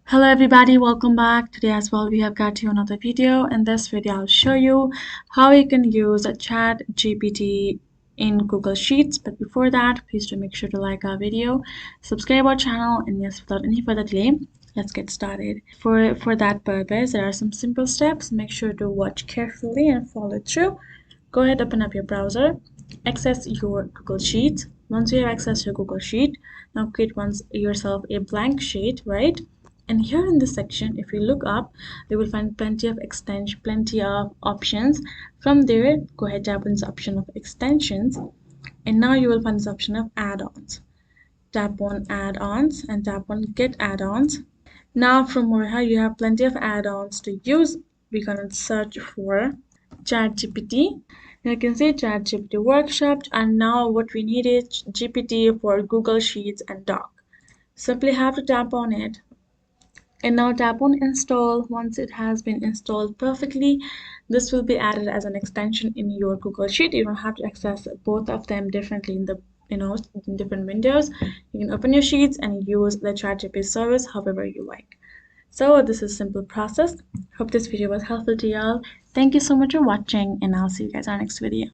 Hello everybody, welcome back. Today as well we have got you another video. In this video I'll show you how you can use a ChatGPT in Google Sheets. But before that, please do make sure to like our video, subscribe our channel, and yes, without any further delay, let's get started. For that purpose, there are some simple steps. Make sure to watch carefully and follow through. Go ahead, open up your browser, access your Google Sheet. Once you have accessed your Google Sheet, now create yourself a blank sheet, right? And here in this section, if you look up, you will find plenty of options. From there, go ahead, tap on this option of extensions, and now you will find this option of add-ons. Tap on add-ons and tap on get add-ons. Now from over here, you have plenty of add-ons to use. We're gonna search for ChatGPT. Now you can see ChatGPT Workshop, and now what we need is GPT for Google Sheets and Doc. Simply have to tap on it. And now tap on install. Once it has been installed perfectly, this will be added as an extension in your Google Sheet. You don't have to access both of them differently in the in different windows. You can open your sheets and use the ChatGPT service however you like. So this is a simple process. Hope this video was helpful to y'all. Thank you so much for watching, and I'll see you guys in our next video.